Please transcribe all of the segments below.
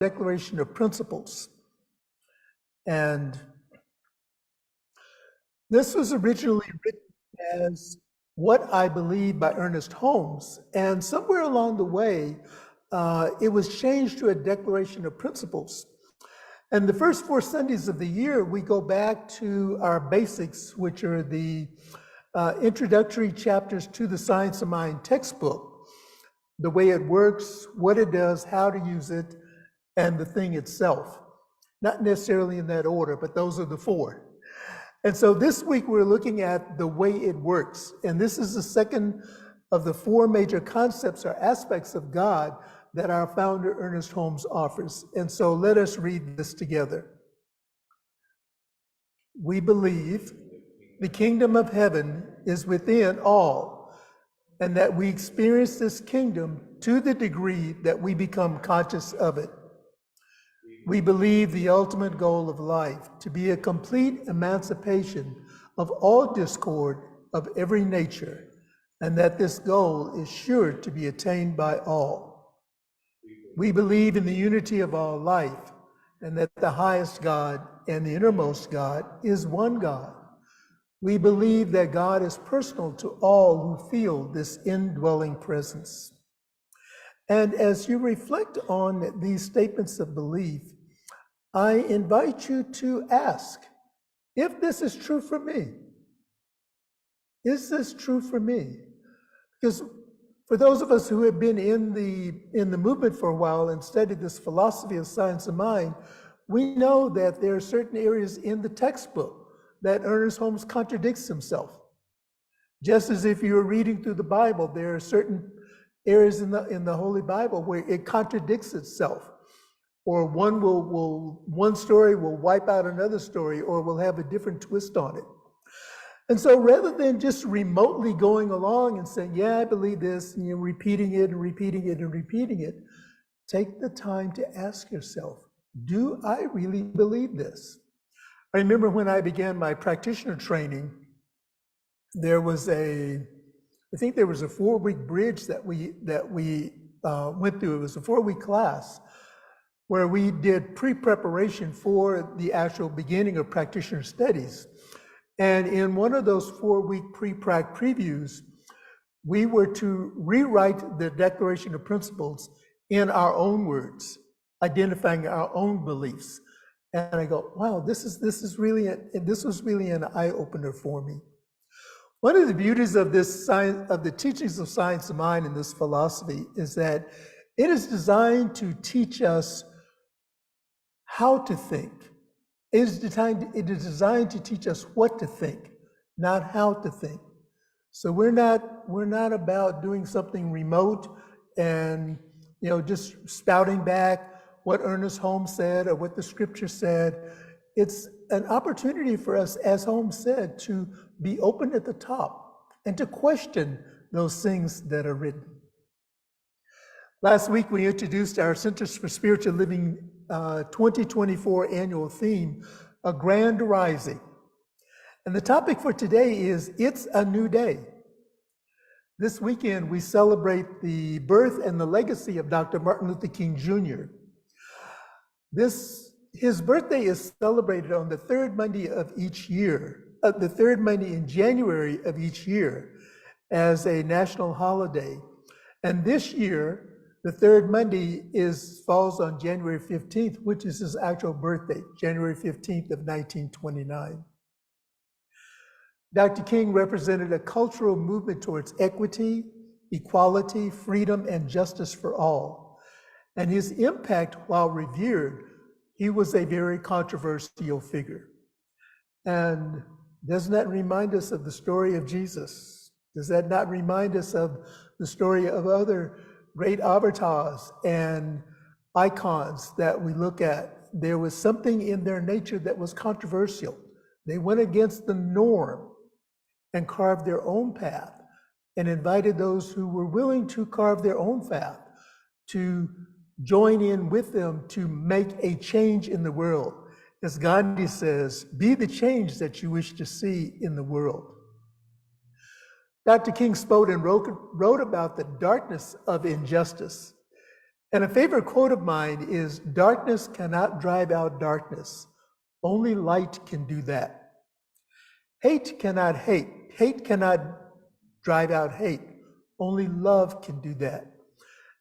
Declaration of Principles. And this was originally written as What I Believe by Ernest Holmes. And somewhere along the way, it was changed to a Declaration of Principles. And the first 4 Sundays of the year, we go back to our basics, which are the introductory chapters to the Science of Mind textbook, the way it works, what it does, how to use it, and the thing itself. Not necessarily in that order, but those are the 4. And so this week we're looking at the way it works. And this is the second of the 4 major concepts or aspects of God that our founder Ernest Holmes offers. And so let us read this together. We believe the kingdom of heaven is within all, and that we experience this kingdom to the degree that we become conscious of it. We believe the ultimate goal of life to be a complete emancipation of all discord of every nature, and that this goal is sure to be attained by all. We believe in the unity of all life, and that the highest God and the innermost God is one God. We believe that God is personal to all who feel this indwelling presence. And as you reflect on these statements of belief, I invite you to ask, if this is true for me, is this true for me? Because for those of us who have been in the movement for a while and studied this philosophy of science of mind, we know that there are certain areas in the textbook that Ernest Holmes contradicts himself. Just as if you were reading through the Bible, there are certain areas in the Holy Bible where it contradicts itself. Or one story will wipe out another story, or will have a different twist on it. And so rather than just remotely going along and saying, yeah, I believe this, and you're repeating it and repeating it and repeating it, take the time to ask yourself, do I really believe this? I remember when I began my practitioner training, there was I think there was a 4-week bridge that we went through. It was a 4-week class where we did pre-preparation for the actual beginning of practitioner studies. And in one of those 4-week pre-prac previews, we were to rewrite the Declaration of Principles in our own words, identifying our own beliefs. And I go, wow, this was really an eye-opener for me. One of the beauties of the teachings of science of mind and this philosophy is that it is designed to teach us how to think. It is designed to teach us what to think, not how to think. So we're not about doing something remote and just spouting back what Ernest Holmes said or what the scripture said. It's an opportunity for us, as Holmes said, to be open at the top and to question those things that are written. Last week, we introduced our Centers for Spiritual Living 2024 annual theme, A Grand Rising. And the topic for today is, It's a New Day. This weekend, we celebrate the birth and the legacy of Dr. Martin Luther King Jr. His birthday is celebrated on the 3rd Monday of each year, the 3rd Monday in January of each year, as a national holiday. And this year, the 3rd Monday falls on January 15th, which is his actual birthday, January 15th of 1929. Dr. King represented a cultural movement towards equity, equality, freedom, and justice for all. And his impact, while revered, he was a very controversial figure. And doesn't that remind us of the story of Jesus? Does that not remind us of the story of other great avatars and icons that we look at? There was something in their nature that was controversial. They went against the norm and carved their own path and invited those who were willing to carve their own path to join in with them to make a change in the world. As Gandhi says, be the change that you wish to see in the world. Dr. King spoke and wrote about the darkness of injustice. And a favorite quote of mine is, "Darkness cannot drive out darkness. Only light can do that. Hate cannot hate. Hate cannot drive out hate. Only love can do that."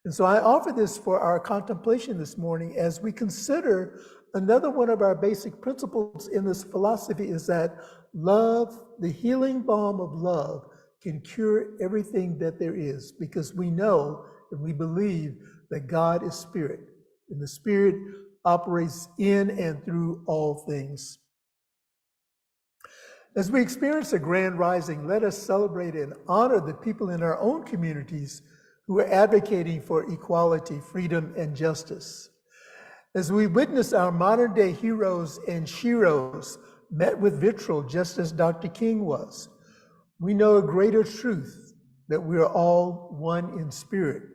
And so I offer this for our contemplation this morning as we consider another one of our basic principles in this philosophy is that love, the healing balm of love, can cure everything that there is, because we know and we believe that God is spirit, and the spirit operates in and through all things. As we experience a grand rising, let us celebrate and honor the people in our own communities who are advocating for equality, freedom, and justice. As we witness our modern day heroes and sheroes met with vitriol just as Dr. King was, we know a greater truth, that we are all one in spirit.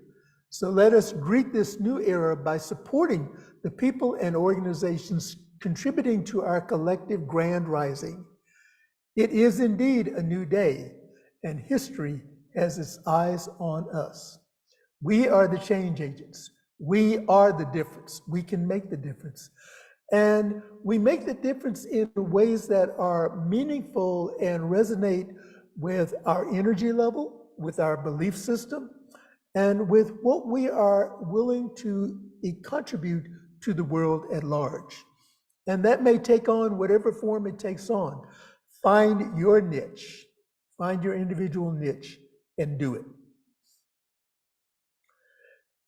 So let us greet this new era by supporting the people and organizations contributing to our collective grand rising. It is indeed a new day, and history has its eyes on us. We are the change agents. We are the difference. We can make the difference. And we make the difference in ways that are meaningful and resonate with our energy level, with our belief system, and with what we are willing to contribute to the world at large. And that may take on whatever form it takes on. Find your niche, find your individual niche, and do it.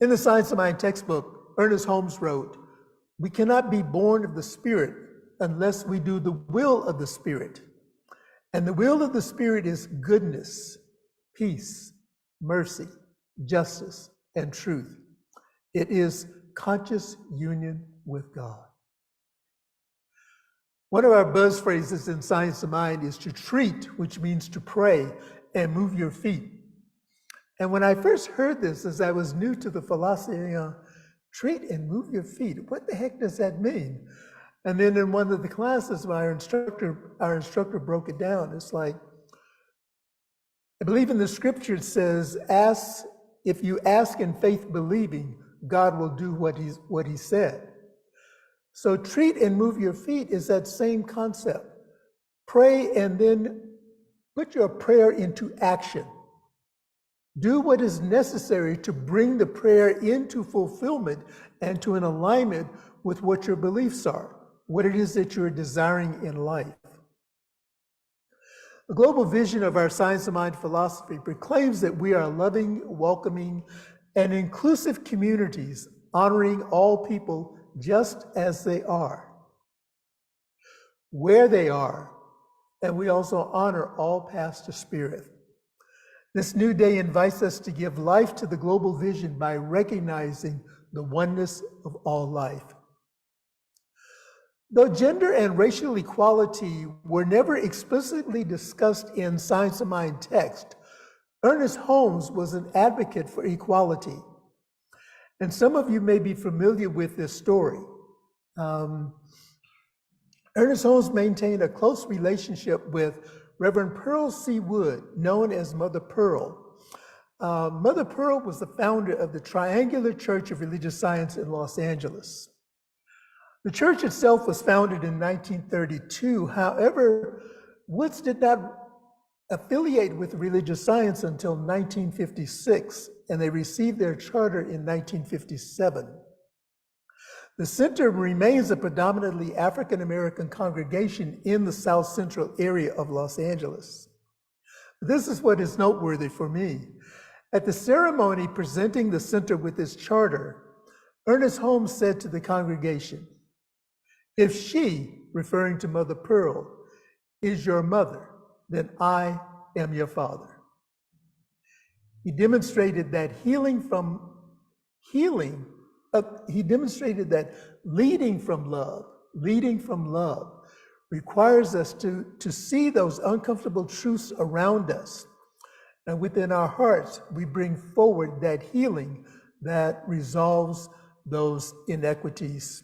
In the Science of Mind textbook, Ernest Holmes wrote, "We cannot be born of the Spirit unless we do the will of the Spirit. And the will of the Spirit is goodness, peace, mercy, justice, and truth. It is conscious union with God." One of our buzz phrases in Science of Mind is to treat, which means to pray and move your feet. And when I first heard this, as I was new to the philosophy, treat and move your feet, what the heck does that mean? And then in one of the classes, our instructor broke it down. It's like, I believe in the scripture it says, if you ask in faith believing, God will do what he said. So treat and move your feet is that same concept. Pray and then put your prayer into action. Do what is necessary to bring the prayer into fulfillment and to an alignment with what your beliefs are, what it is that you're desiring in life. The global vision of our Science of Mind philosophy proclaims that we are loving, welcoming, and inclusive communities, honoring all people just as they are, where they are, and we also honor all paths to spirit. This new day invites us to give life to the global vision by recognizing the oneness of all life. Though gender and racial equality were never explicitly discussed in Science of Mind text, Ernest Holmes was an advocate for equality. And some of you may be familiar with this story. Ernest Holmes maintained a close relationship with Reverend Pearl C. Wood, known as Mother Pearl. Mother Pearl was the founder of the Triangular Church of Religious Science in Los Angeles. The church itself was founded in 1932. However, Woods did not affiliate with religious science until 1956, and they received their charter in 1957. The center remains a predominantly African-American congregation in the South Central area of Los Angeles. This is what is noteworthy for me. At the ceremony presenting the center with its charter, Ernest Holmes said to the congregation, "If she," referring to Mother Pearl, "is your mother, then I am your father." He demonstrated that leading from love requires us to see those uncomfortable truths around us. And within our hearts, we bring forward that healing that resolves those inequities.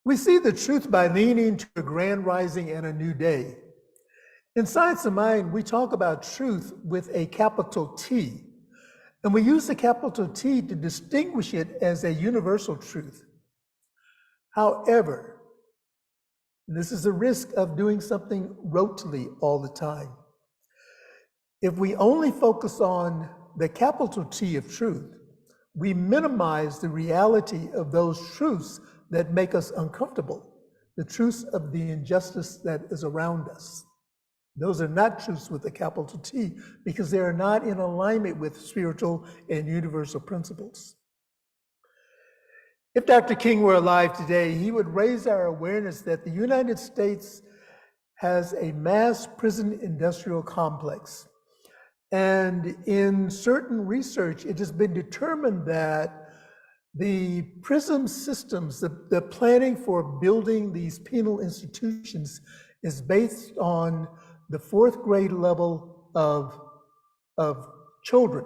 We see the truth by leaning to a grand rising and a new day. In Science of Mind, we talk about truth with a capital T. And we use the capital T to distinguish it as a universal truth. However, and this is a risk of doing something rotely all the time. If we only focus on the capital T of truth, we minimize the reality of those truths that make us uncomfortable, the truths of the injustice that is around us. Those are not truths with a capital T because they are not in alignment with spiritual and universal principles. If Dr. King were alive today, he would raise our awareness that the United States has a mass prison industrial complex. And in certain research, it has been determined that the prison systems, the planning for building these penal institutions is based on the 4th grade level of children.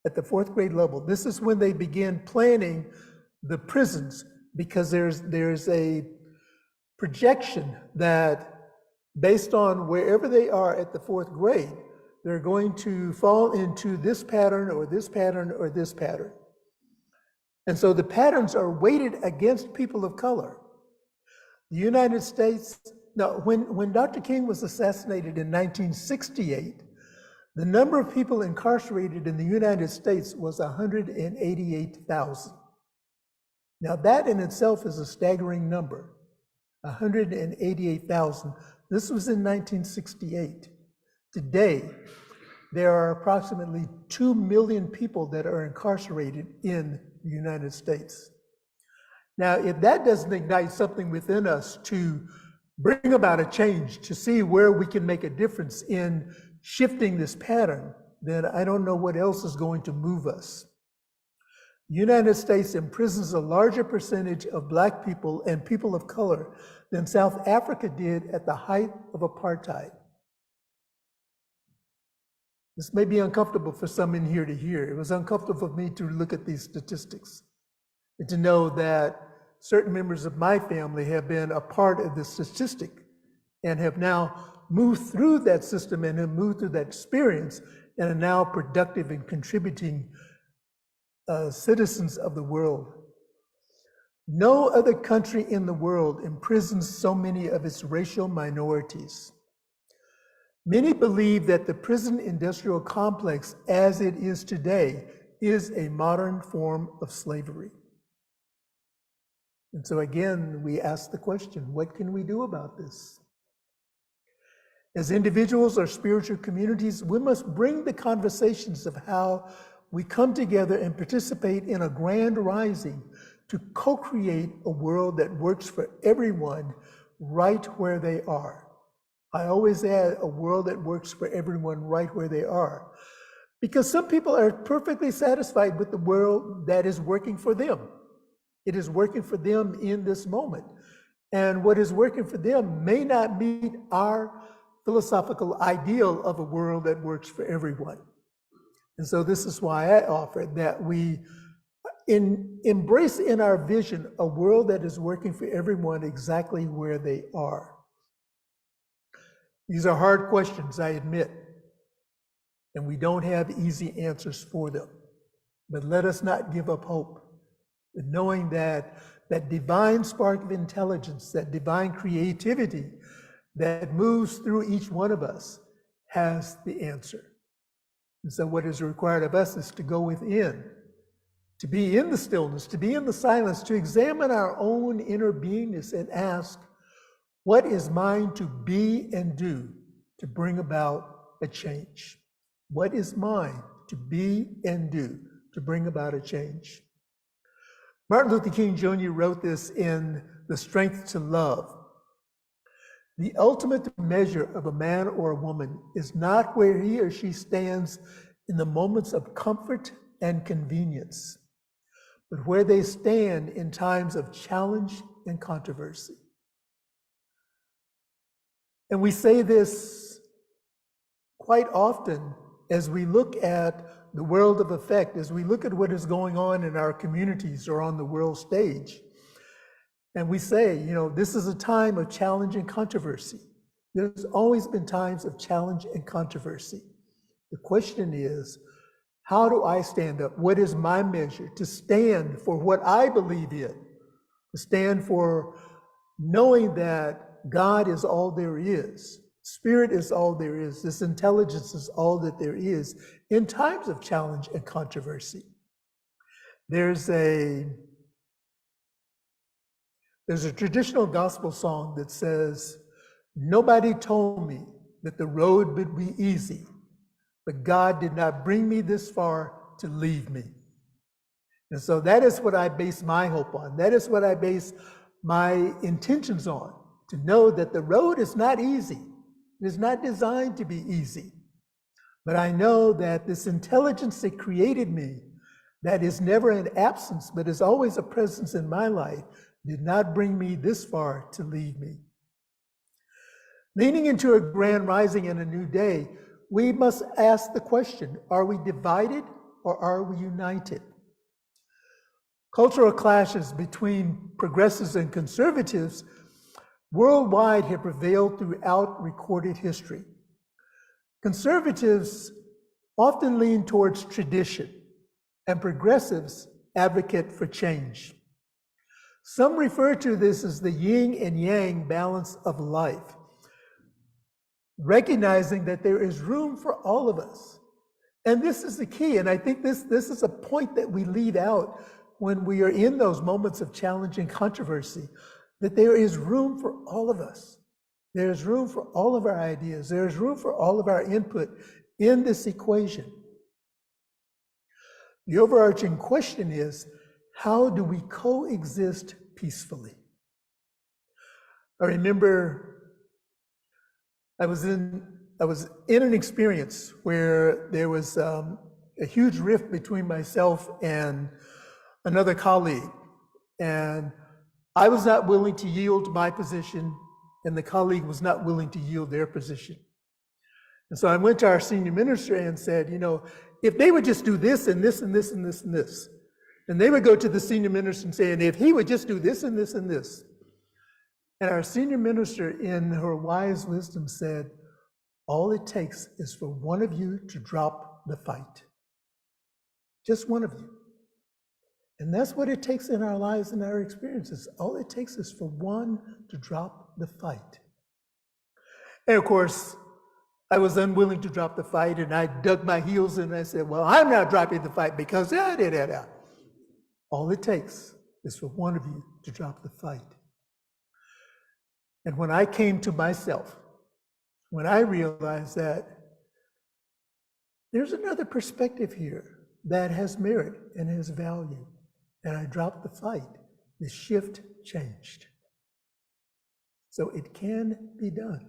At the 4th grade level, this is when they begin planning the prisons, because there's a projection that based on wherever they are at the 4th grade, they're going to fall into this pattern or this pattern or this pattern. And so the patterns are weighted against people of color. The United States, now when Dr. King was assassinated in 1968, the number of people incarcerated in the United States was 188,000. Now that in itself is a staggering number, 188,000. This was in 1968. Today, there are approximately 2 million people that are incarcerated in the United States. Now, if that doesn't ignite something within us to bring about a change, to see where we can make a difference in shifting this pattern, then I don't know what else is going to move us. The United States imprisons a larger percentage of Black people and people of color than South Africa did at the height of apartheid. This may be uncomfortable for some in here to hear. It was uncomfortable for me to look at these statistics and to know that certain members of my family have been a part of this statistic and have now moved through that system and have moved through that experience and are now productive and contributing citizens of the world. No other country in the world imprisons so many of its racial minorities. Many believe that the prison industrial complex as it is today is a modern form of slavery. And so again, we ask the question, what can we do about this? As individuals or spiritual communities, we must bring the conversations of how we come together and participate in a grand rising to co-create a world that works for everyone right where they are. I always add a world that works for everyone right where they are, because some people are perfectly satisfied with the world that is working for them. It is working for them in this moment. And what is working for them may not meet our philosophical ideal of a world that works for everyone. And so this is why I offer that we embrace in our vision a world that is working for everyone exactly where they are. These are hard questions, I admit, and we don't have easy answers for them. But let us not give up hope, knowing that that divine spark of intelligence, that divine creativity that moves through each one of us has the answer. And so what is required of us is to go within, to be in the stillness, to be in the silence, to examine our own inner beingness and ask, what is mine to be and do to bring about a change? What is mine to be and do to bring about a change? Martin Luther King Jr. wrote this in The Strength to Love. The ultimate measure of a man or a woman is not where he or she stands in the moments of comfort and convenience, but where they stand in times of challenge and controversy. And we say this quite often as we look at the world of effect, as we look at what is going on in our communities or on the world stage. And we say, this is a time of challenge and controversy. There's always been times of challenge and controversy. The question is, How do I stand up? What is my measure to stand for what I believe in? To stand for knowing that God is all there is. Spirit is all there is. This intelligence is all that there is in times of challenge and controversy. There's a traditional gospel song that says, "Nobody told me that the road would be easy, but God did not bring me this far to leave me." And so that is what I base my hope on. That is what I base my intentions on, to know that the road is not easy. It is not designed to be easy. But I know that this intelligence that created me, that is never an absence, but is always a presence in my life, did not bring me this far to leave me. Leaning into a grand rising and a new day, we must ask the question, are we divided or are we united? Cultural clashes between progressives and conservatives worldwide have prevailed throughout recorded history. Conservatives often lean towards tradition, and progressives advocate for change. Some refer to this as the yin and yang balance of life, recognizing that there is room for all of us. And this is the key, and I think this is a point that we leave out when we are in those moments of challenge and controversy, that there is room for all of us. There's room for all of our ideas. There's room for all of our input in this equation. The overarching question is, how do we coexist peacefully? I remember I was in an experience where there was a huge rift between myself and another colleague, and I was not willing to yield my position, and the colleague was not willing to yield their position. And so I went to our senior minister and said, if they would just do this and this and this and this and this, and they would go to the senior minister and say, and if he would just do this and this and this. And our senior minister, in her wise wisdom, said, all it takes is for one of you to drop the fight. Just one of you. And that's what it takes in our lives and our experiences. All it takes is for one to drop the fight. And of course, I was unwilling to drop the fight, and I dug my heels in and I said, well, I'm not dropping the fight because All it takes is for one of you to drop the fight. And when I came to myself, when I realized that there's another perspective here that has merit and has value, and I dropped the fight, the shift changed. So it can be done.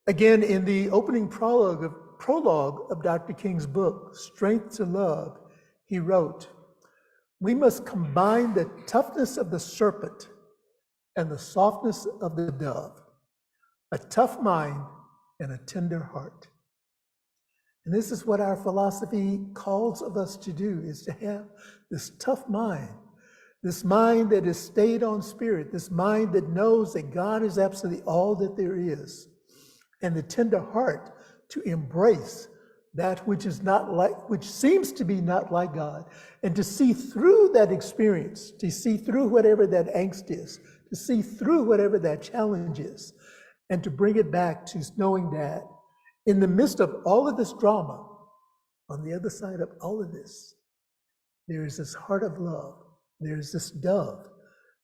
Again, in the opening prologue of Dr. King's book, Strength to Love, he wrote, we must combine the toughness of the serpent and the softness of the dove, a tough mind and a tender heart. And this is what our philosophy calls of us to do, is to have this tough mind, this mind that is stayed on spirit, this mind that knows that God is absolutely all that there is, and the tender heart to embrace that which is not like, which seems to be not like God, and to see through that experience, to see through whatever that angst is, to see through whatever that challenge is, and to bring it back to knowing that in the midst of all of this drama, on the other side of all of this, there is this heart of love. There is this dove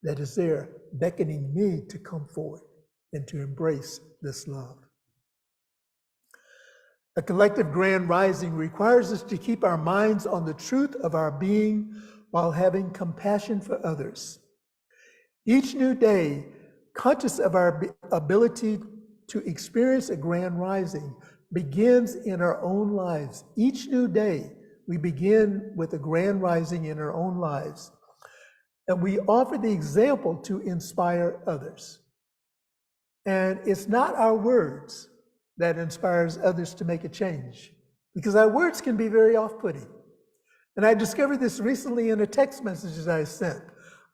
that is there beckoning me to come forward and to embrace this love. A collective grand rising requires us to keep our minds on the truth of our being while having compassion for others. Each new day, conscious of our ability to experience a grand rising, begins in our own lives. Each new day, we begin with a grand rising in our own lives. And we offer the example to inspire others. And it's not our words that inspires others to make a change, because our words can be very off-putting. And I discovered this recently in a text message that I sent.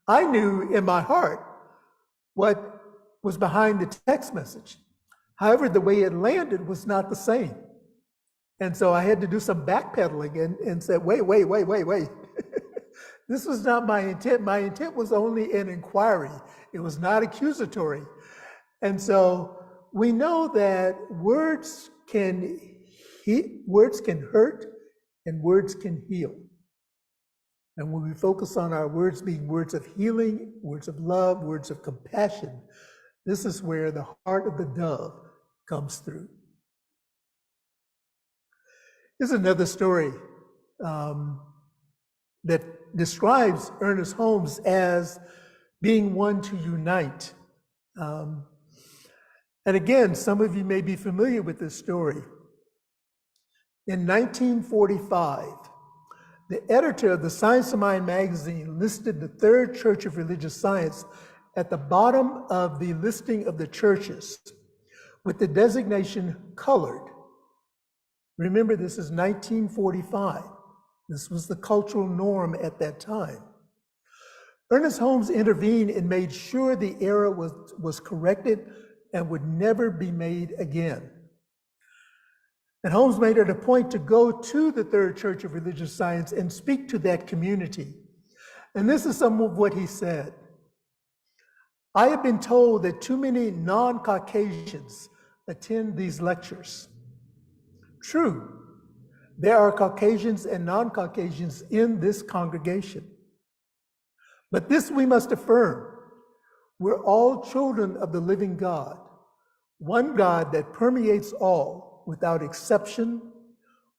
I knew in my heart what was behind the text message, However, the way it landed was not the same. And so I had to do some backpedaling and said, wait. This was not my intent. My intent was only an inquiry. It was not accusatory. And so we know that words can hurt and words can heal. And when we focus on our words being words of healing, words of love, words of compassion, this is where the heart of the dove comes through. Here's another story that describes Ernest Holmes as being one to unite. And again, some of you may be familiar with this story. In 1945, the editor of the Science of Mind magazine listed the Third Church of Religious Science at the bottom of the listing of the churches with the designation colored. Remember, this is 1945. This was the cultural norm at that time. Ernest Holmes intervened and made sure the error was corrected and would never be made again. And Holmes made it a point to go to the Third Church of Religious Science and speak to that community. And this is some of what he said. I have been told that too many non-Caucasians attend these lectures. True, there are Caucasians and non-Caucasians in this congregation. But this we must affirm. We're all children of the living God, one God that permeates all without exception,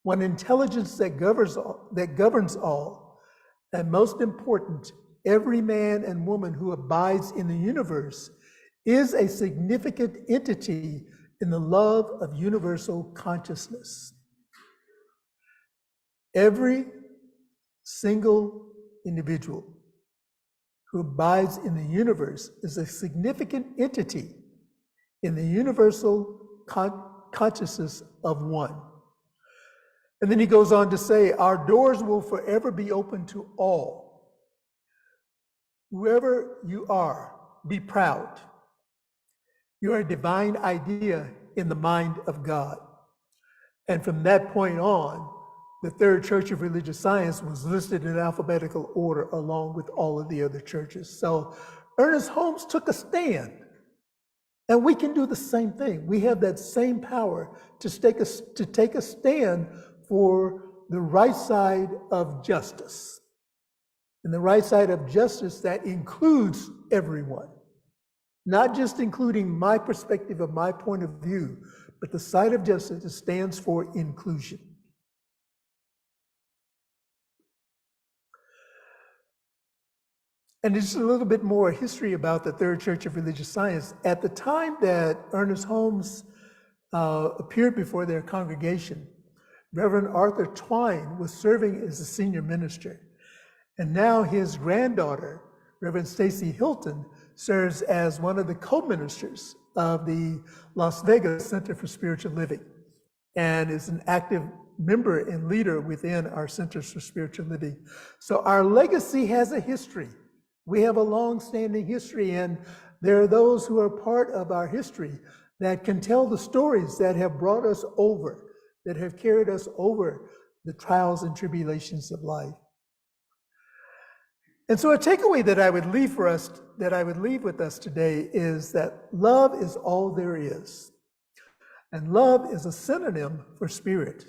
one intelligence that governs all, and most important, every man and woman who abides in the universe is a significant entity in the love of universal consciousness. Every single individual who abides in the universe is a significant entity in the universal consciousness of one. And then he goes on to say, our doors will forever be open to all. Whoever you are, be proud. You are a divine idea in the mind of God. And from that point on, the Third Church of Religious Science was listed in alphabetical order along with all of the other churches. So Ernest Holmes took a stand, and we can do the same thing. We have that same power to take a stand for the right side of justice. And the right side of justice that includes everyone, not just including my perspective of my point of view, but the side of justice that stands for inclusion. And just a little bit more history about the Third Church of Religious Science. At the time that Ernest Holmes appeared before their congregation, Reverend Arthur Twine was serving as a senior minister. And now his granddaughter, Reverend Stacy Hilton, serves as one of the co-ministers of the Las Vegas Center for Spiritual Living and is an active member and leader within our Centers for Spiritual Living. So our legacy has a history. We have a long-standing history, and there are those who are part of our history that can tell the stories that have brought us over, that have carried us over the trials and tribulations of life. And so a takeaway that I would leave with us today is that love is all there is. And love is a synonym for spirit.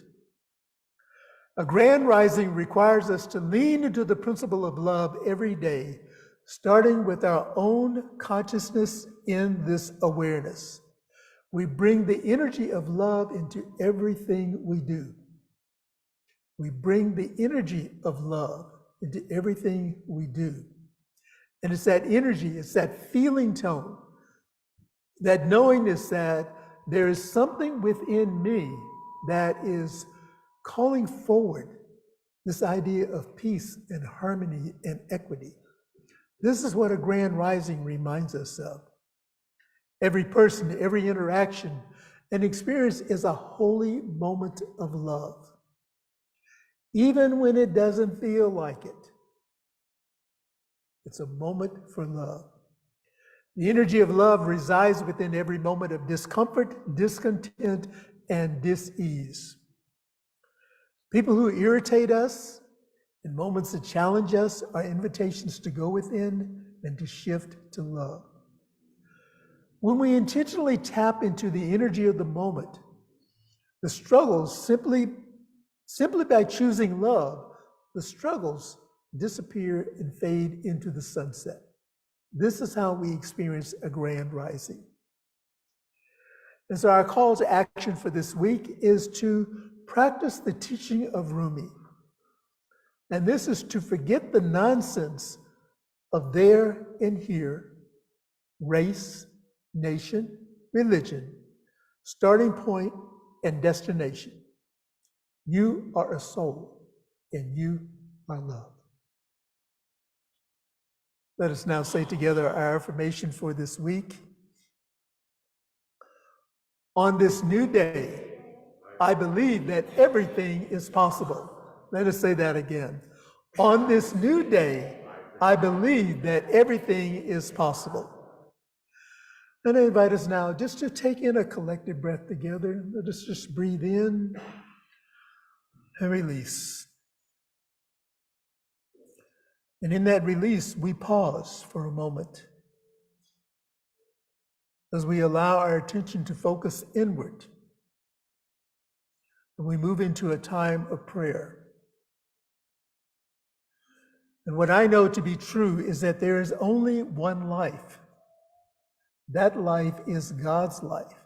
A grand rising requires us to lean into the principle of love every day, starting with our own consciousness in this awareness. We bring the energy of love into everything we do. We bring the energy of love into everything we do. And it's that energy, it's that feeling tone, that knowingness that there is something within me that is calling forward this idea of peace and harmony and equity. This is what a grand rising reminds us of. Every person, every interaction and experience is a holy moment of love. Even when it doesn't feel like it, it's a moment for love. The energy of love resides within every moment of discomfort, discontent, and dis-ease. People who irritate us and moments that challenge us are invitations to go within and to shift to love. When we intentionally tap into the energy of the moment, the struggles simply by choosing love, the struggles disappear and fade into the sunset. This is how we experience a grand rising. And so our call to action for this week is to practice the teaching of Rumi. And this is to forget the nonsense of there and here, race, nation, religion, starting point, and destination. You are a soul, and you are love. Let us now say together our affirmation for this week. On this new day, I believe that everything is possible. Let us say that again. On this new day, I believe that everything is possible. And I invite us now just to take in a collective breath together. Let us just breathe in and release. And in that release, we pause for a moment as we allow our attention to focus inward. And we move into a time of prayer. And what I know to be true is that there is only one life. That life is God's life.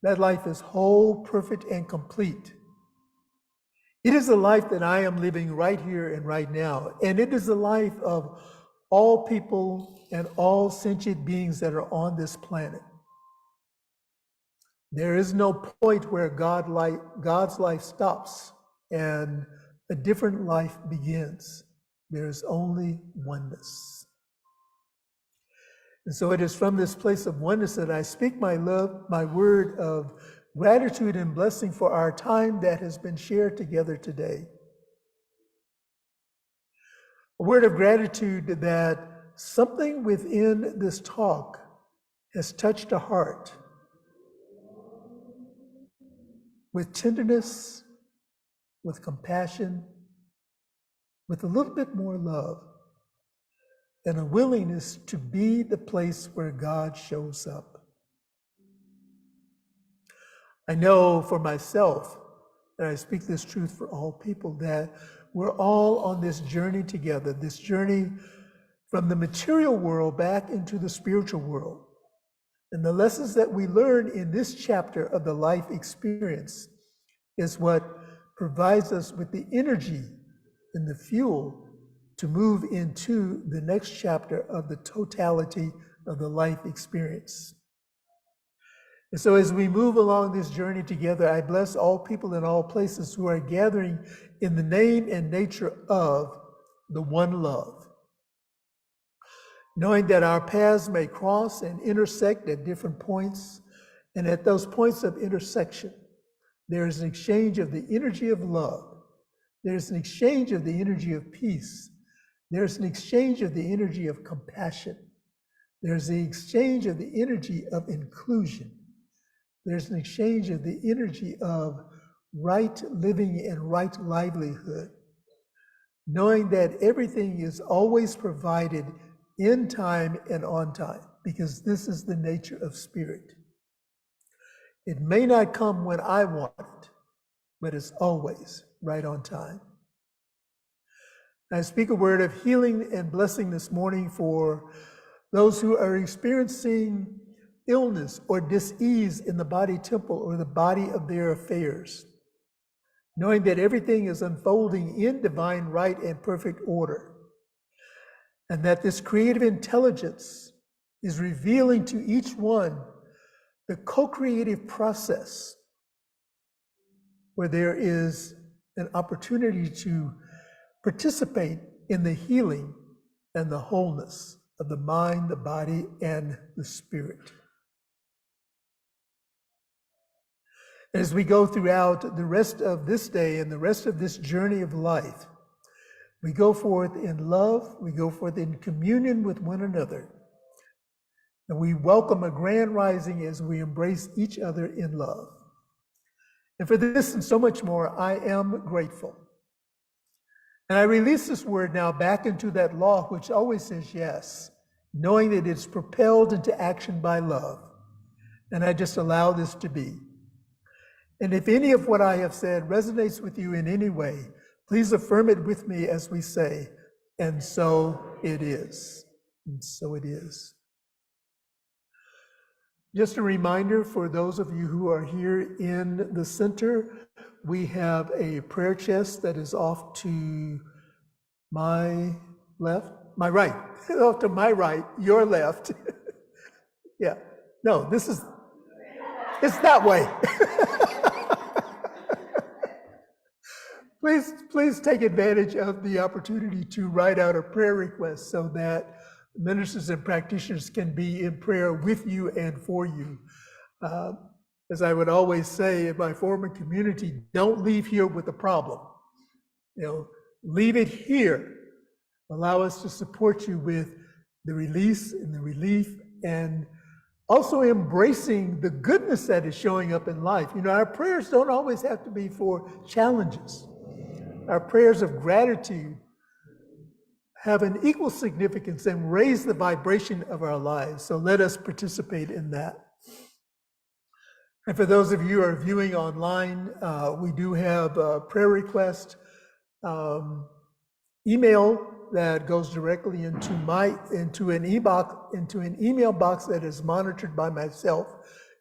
That life is whole, perfect, and complete. It is a life that I am living right here and right now. And it is the life of all people and all sentient beings that are on this planet. There is no point where God's life stops and a different life begins. There is only oneness. And so it is from this place of oneness that I speak my word of gratitude and blessing for our time that has been shared together today. A word of gratitude that something within this talk has touched a heart with tenderness, with compassion, with a little bit more love, and a willingness to be the place where God shows up. I know for myself, and I speak this truth for all people, that we're all on this journey together, this journey from the material world back into the spiritual world. And the lessons that we learn in this chapter of the life experience is what provides us with the energy and the fuel to move into the next chapter of the totality of the life experience. And so as we move along this journey together, I bless all people in all places who are gathering in the name and nature of the one love. Knowing that our paths may cross and intersect at different points, and at those points of intersection, there is an exchange of the energy of love. There's an exchange of the energy of peace. There's an exchange of the energy of compassion. There's the exchange of the energy of inclusion. There's an exchange of the energy of right living and right livelihood. Knowing that everything is always provided in time and on time, because this is the nature of spirit. It may not come when I want it, but it's always right on time. I speak a word of healing and blessing this morning for those who are experiencing illness or dis-ease in the body temple or the body of their affairs, knowing that everything is unfolding in divine right and perfect order, and that this creative intelligence is revealing to each one the co-creative process where there is an opportunity to participate in the healing and the wholeness of the mind, the body, and the spirit. As we go throughout the rest of this day and the rest of this journey of life, we go forth in love, we go forth in communion with one another, And we welcome a grand rising as we embrace each other in love. And for this and so much more, I am grateful. And I release this word now back into that law which always says yes, knowing that it's propelled into action by love. And I just allow this to be. And if any of what I have said resonates with you in any way, please affirm it with me as we say, and so it is. And so it is. Just a reminder for those of you who are here in the center, we have a prayer chest that is off to my left, my right, off to my right, your left. Yeah, no, it's that way. Please take advantage of the opportunity to write out a prayer request so that ministers and practitioners can be in prayer with you and for you. As I would always say in my former community, don't leave here with a problem. Leave it here. Allow us to support you with the release and the relief, and also embracing the goodness that is showing up in life. Our prayers don't always have to be for challenges. Our prayers of gratitude have an equal significance and raise the vibration of our lives. So let us participate in that. And for those of you who are viewing online, we do have a prayer request email that goes directly into an email box that is monitored by myself.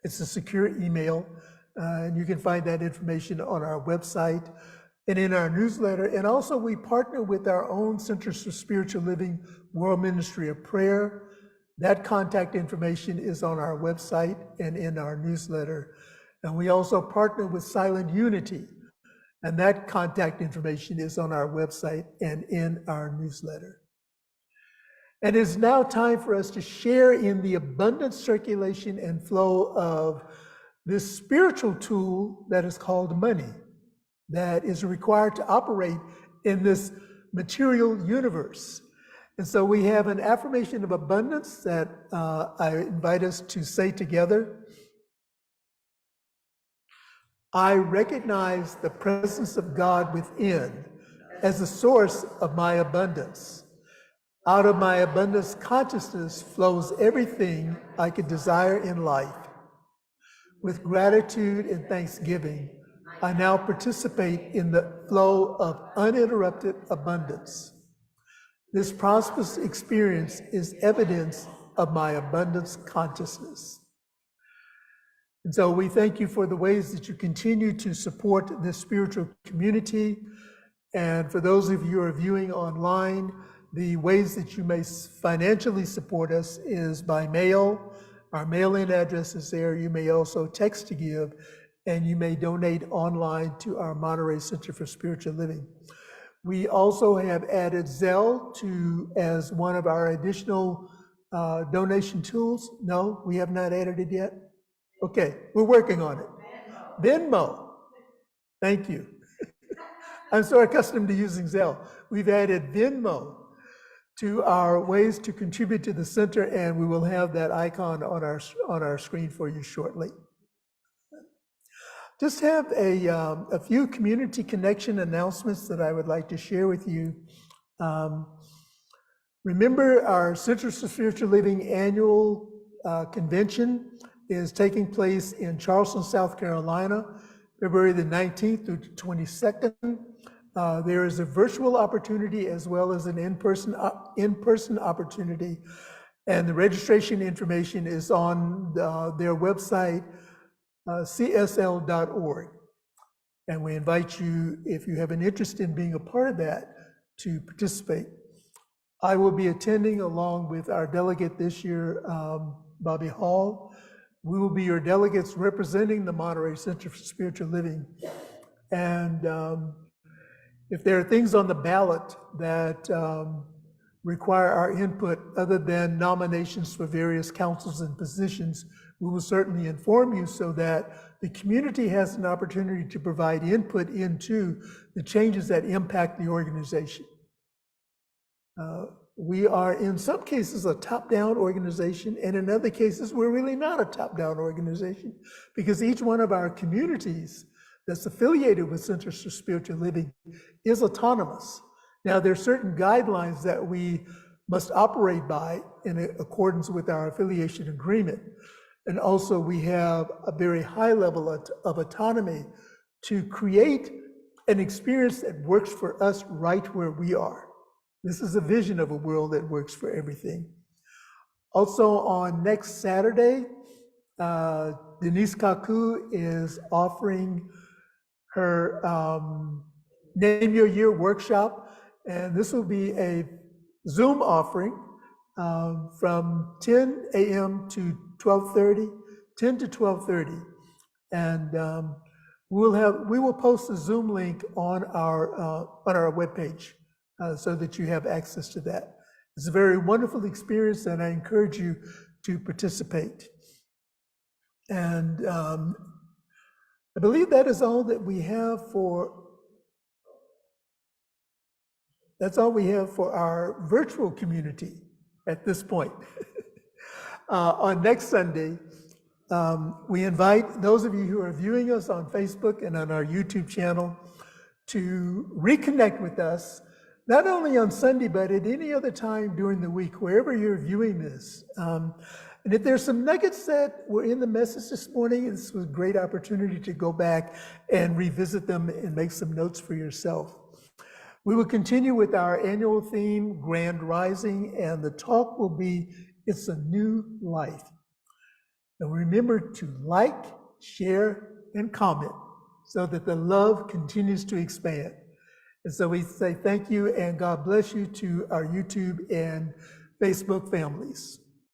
It's a secure email, and you can find that information on our website and in our newsletter. And also we partner with our own Centers for Spiritual Living World Ministry of Prayer. That contact information is on our website and in our newsletter. And we also partner with Silent Unity, and that contact information is on our website and in our newsletter. And it's now time for us to share in the abundant circulation and flow of this spiritual tool that is called money, that is required to operate in this material universe. And so we have an affirmation of abundance that I invite us to say together. I recognize the presence of God within as the source of my abundance. Out of my abundance consciousness flows everything I could desire in life. With gratitude and thanksgiving, I now participate in the flow of uninterrupted abundance. This prosperous experience is evidence of my abundance consciousness. And so we thank you for the ways that you continue to support this spiritual community. And for those of you who are viewing online, the ways that you may financially support us is by mail. Our mail-in address is there. You may also text to give, and you may donate online to our Monterey Center for Spiritual Living. We also have added Zelle as one of our additional donation tools. No, we have not added it yet. Okay, we're working on it. Venmo. Thank you. I'm so accustomed to using Zelle. We've added Venmo to our ways to contribute to the center, and we will have that icon on our screen for you shortly. Just have a few community connection announcements that I would like to share with you. Remember, our Centers for Spiritual Living annual convention is taking place in Charleston, South Carolina, February the 19th through the 22nd. There is a virtual opportunity as well as an in-person opportunity, and the registration information is on their website, csl.org. And we invite you, if you have an interest in being a part of that, to participate. I will be attending along with our delegate this year, Bobby Hall. We will be your delegates representing the Monterey Center for Spiritual Living. And if there are things on the ballot that require our input other than nominations for various councils and positions, we will certainly inform you so that the community has an opportunity to provide input into the changes that impact the organization. We are, in some cases, a top-down organization, and in other cases, we're really not a top-down organization, because each one of our communities that's affiliated with Centers for Spiritual Living is autonomous. Now, there are certain guidelines that we must operate by in accordance with our affiliation agreement. And also, we have a very high level of autonomy to create an experience that works for us right where we are. This is a vision of a world that works for everything. Also, on next Saturday, Denise Kaku is offering her Name Your Year workshop, and this will be a Zoom offering from 10 a.m. to 12:30, 10 to 12:30, and we will post the Zoom link on our webpage so that you have access to that. It's a very wonderful experience, and I encourage you to participate. And I believe that is all that we have for. That's all we have for our virtual community at this point. On next Sunday, we invite those of you who are viewing us on Facebook and on our YouTube channel to reconnect with us, not only on Sunday, but at any other time during the week, wherever you're viewing this. And if there's some nuggets that were in the message this morning, this was a great opportunity to go back and revisit them and make some notes for yourself. We will continue with our annual theme, Grand Rising, and the talk will be, It's a New Life. And remember to like, share, and comment so that the love continues to expand. And so we say thank you and God bless you to our YouTube and Facebook families.